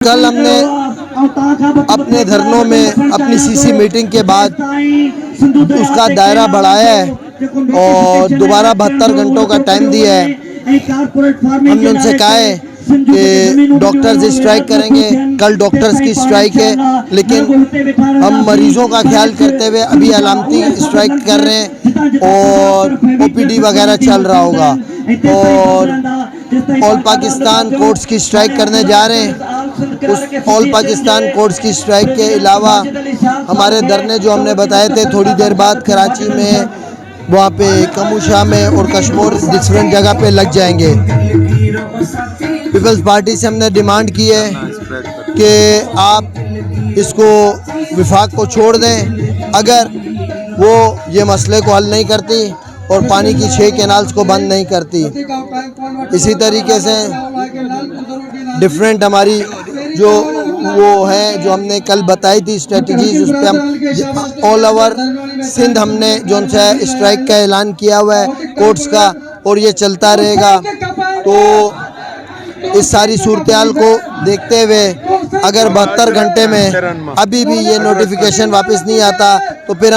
کل ہم نے اپنے دھرنوں میں اپنی CC میٹنگ کے بعد اس کا دائرہ بڑھایا ہے اور دوبارہ 72 گھنٹوں کا ٹائم دیا ہے۔ ہم نے ان سے کہا ہے کہ ڈاکٹرز اسٹرائک کریں گے، کل ڈاکٹرز کی اسٹرائک ہے، لیکن ہم مریضوں کا خیال کرتے ہوئے ابھی علامتی اسٹرائک کر رہے ہیں اور OPD وغیرہ چل رہا ہوگا، اور آل پاکستان کورٹس کی اسٹرائک کرنے جا رہے ہیں۔ اس آل پاکستان کورٹس کی اسٹرائک کے علاوہ ہمارے دھرنے جو ہم نے بتائے تھے تھوڑی دیر بعد کراچی میں، وہاں پہ کموشا میں اور کشمور ڈفرینٹ جگہ پہ لگ جائیں گے۔ پیپلز پارٹی سے ہم نے ڈیمانڈ کی ہے کہ آپ اس کو وفاق کو چھوڑ دیں، اگر وہ یہ مسئلے کو حل نہیں کرتی اور پانی کی 6 کینالز کو بند نہیں کرتی۔ اسی طریقے سے ڈفرینٹ ہماری جو وہ ہیں جو ہم نے کل بتائی تھی اسٹریٹجیز، اس پہ ہم آل اوور سندھ ہم نے جو ان سے اسٹرائک کا اعلان کیا ہوا ہے کورٹس کا، اور یہ چلتا رہے گا۔ تو اس ساری صورتحال کو دیکھتے ہوئے اگر 72 گھنٹے میں ابھی بھی یہ نوٹیفیکیشن واپس نہیں آتا تو پھر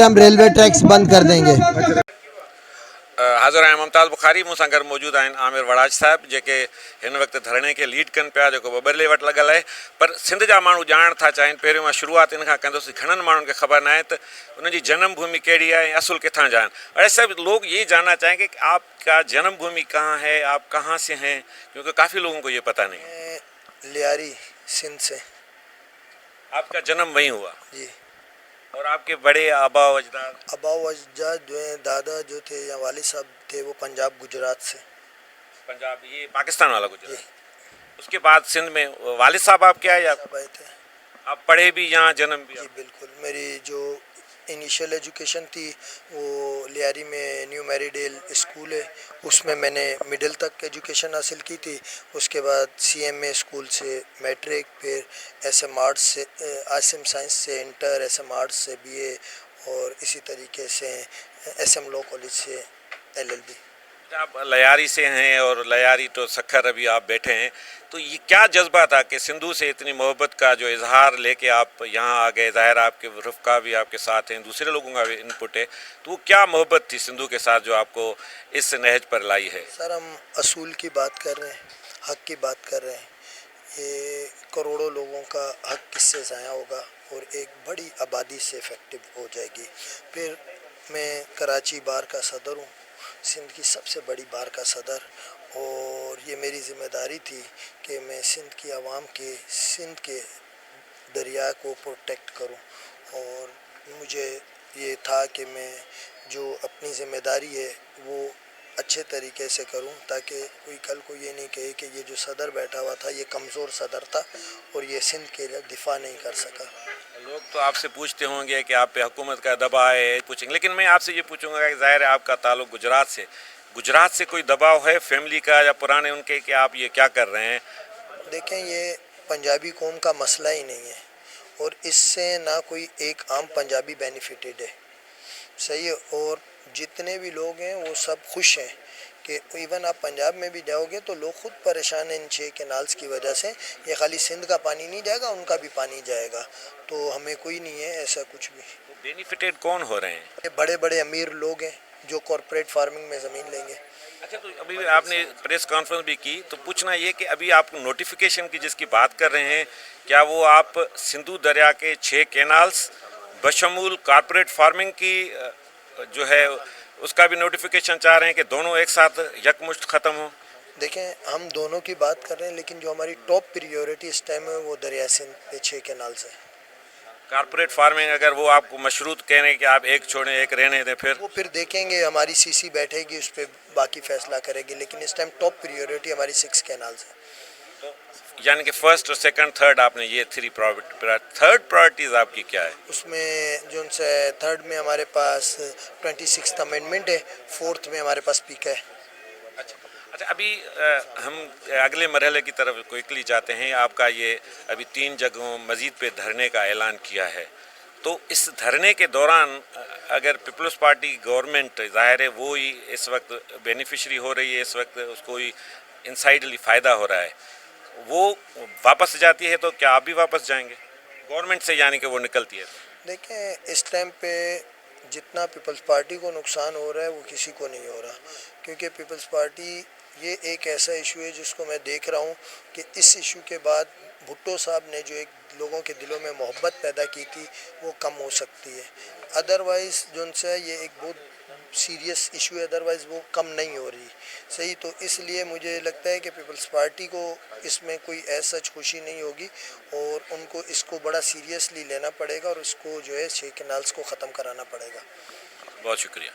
ہم ریلوے ٹریکس بند کر دیں گے۔ حاضر ہیں ممتاز بخاری मूं सां गॾु मौजूद आहिनि आमिर वड़ाज साहिब जेके हिन वक़्तु धरणे खे लीड कनि पिया, जेको बबरले वटि लॻल आहे। पर सिंध जा माण्हू ॼाणण था चाहिनि, पहिरियों मां शुरूआत इन खां कंदुसि, घणनि माण्हुनि खे ख़बर न आहे त उनजी जन्म भूमि कहिड़ी है, असुल किथां जा आहिनि। और ऐसे लोग ये जानना चाहेंगे कि आपका जन्म भूमि कहाँ है, आप कहाँ से हैं, क्योंकि काफ़ी लोगों को ये पता नहीं है। लियारी सिंध से। आपका जन्म वहीं हुआ जी। और आपके बड़े आबा अजदाद जो हैं, दादा जो थे या वालिद साहब थे, वो पंजाब गुजरात से। पंजाब, ये पाकिस्तान वाला गुजरात। उसके बाद सिंध में वालिद साहब आप क्या है, आए थे। आप पढ़े भी यहाँ, जन्म भी? जी बिल्कुल। मेरी जो इनिशियल एजुकेशन थी वो लियारी में न्यू मैरीडेल स्कूल है, उसमें मैंने मिडिल तक एजुकेशन हासिल की थी। उसके बाद CMA स्कूल से मैट्रिक, फिर SM आर्ट्स से, SM साइंस से इंटर, SM आर्ट्स से BA, और इसी तरीके से SM लॉ कॉलेज से LLB। आप लियारी से हैं और लियारी तो सखर अभी आप बैठे हैं, तो ये क्या जज्बा था कि सिंधु से इतनी मोहब्बत का जो इजहार लेके आप यहाँ आ गए? ज़ाहिर आपके रफ़्का भी आपके साथ हैं, दूसरे लोगों का भी इनपुट है, तो वो क्या मोहब्बत थी सिंधु के साथ जो आपको इस नहज पर लाई है? सर, हम असूल की बात कर रहे हैं, हक़ की बात कर रहे हैं। ये करोड़ों लोगों का हक़ किससे ज़ाया होगा और एक बड़ी आबादी से इफ़ेक्टिव हो जाएगी। फिर मैं कराची बार का सदर हूँ, सिंध की सबसे बड़ी बार का सदर, और ये मेरी ज़िम्मेदारी थी कि मैं सिंध की आवाम के, सिंध के दरिया को प्रोटेक्ट करूं, और मुझे ये था कि मैं जो अपनी ज़िम्मेदारी है वो अच्छे तरीके से करूं, ताकि कोई कल को ये नहीं कहे कि ये जो सदर बैठा हुआ था ये कमज़ोर सदर था और ये सिंध के लिए दिफा नहीं कर सका। लोग तो आपसे पूछते होंगे कि आप पे हुकूमत का दबाव है, पूछेंगे, लेकिन मैं आपसे ये पूछूंगा कि ज़ाहिर है आपका ताल्लुक गुजरात से कोई दबाव है फैमिली का या पुराने उनके कि आप ये क्या कर रहे हैं? देखें, ये पंजाबी कौम का मसला ही नहीं है और इससे ना कोई एक आम पंजाबी बेनिफिटेड है, सही है। और जितने भी लोग हैं वो सब खुश हैं कि इवन आप पंजाब में भी जाओगे तो लोग खुद परेशान हैं इन 6 कैनाल्स की वजह से। ये खाली सिंध का पानी नहीं जाएगा, उनका भी पानी जाएगा, तो हमें कोई नहीं है ऐसा कुछ भी। बेनिफिटेड कौन हो रहे हैं? ये बड़े बड़े अमीर लोग हैं जो कॉरपोरेट फार्मिंग में ज़मीन लेंगे। अच्छा, तो अभी आपने प्रेस कॉन्फ्रेंस भी की, तो पूछना ये कि अभी आप नोटिफिकेशन की जिसकी बात कर रहे हैं, क्या वो आप सिंधु दरिया के 6 कैनाल्स बशमूल कॉरपोरेट फार्मिंग की जो है उसका भी नोटिफिकेशन चाह रहे हैं कि दोनों एक साथ यकमुश्त ख़त्म हो? देखें, हम दोनों की बात कर रहे हैं, लेकिन जो हमारी टॉप प्रियोरिटी इस टाइम है वो दरिया सिंध पे 6 कैनाल्स है। कॉरपोरेट फार्मिंग अगर वो आपको मशरूत कह रहे हैं कि आप एक छोड़ें एक रहने दें, फिर देखेंगे, हमारी CC बैठेगी उस पर बाकी फैसला करेगी, लेकिन इस टाइम टॉप प्रियोरिटी हमारी 6 कैनाल्स है। यानी कि फर्स्ट और सेकंड थर्ड आपने ये 3 थर्ड प्रायोरिटीज़ आपकी क्या है? उसमें जो उनसे थर्ड में हमारे पास 26th अमेंडमेंट है, फोर्थ में हमारे पास पीक है। अच्छा, अभी हम अगले मरहले की तरफ क्विकली जाते हैं। आपका ये अभी 3 जगहों मज़ीद पे धरने का ऐलान किया है, तो इस धरने के दौरान अगर पीपल्स पार्टी गवर्नमेंट ज़ाहिर है वो ही इस वक्त बेनिफिशरी हो रही है, इस वक्त उसको ही انسائڈلی فائدہ ہو رہا ہے وہ واپس جاتی ہے تو کیا آپ بھی واپس جائیں گے گورنمنٹ سے، یعنی کہ وہ نکلتی ہے؟ دیکھیں اس ٹائم پہ جتنا پیپلز پارٹی کو نقصان ہو رہا ہے وہ کسی کو نہیں ہو رہا، کیونکہ پیپلز پارٹی یہ ایک ایسا ایشو ہے جس کو میں دیکھ رہا ہوں کہ اس ایشو کے بعد بھٹو صاحب نے جو ایک لوگوں کے دلوں میں محبت پیدا کی تھی وہ کم ہو سکتی ہے، ادروائز جو ان سے یہ ایک بہت سیریس ایشو ہے، ادروائز وہ کم نہیں ہو رہی صحیح. تو اس لیے مجھے لگتا ہے کہ پیپلز پارٹی کو اس میں کوئی ایسا خوشی نہیں ہوگی اور ان کو اس کو بڑا سیریسلی لینا پڑے گا اور اس کو جو ہے 6 کنالز کو ختم کرانا پڑے گا. بہت شکریہ.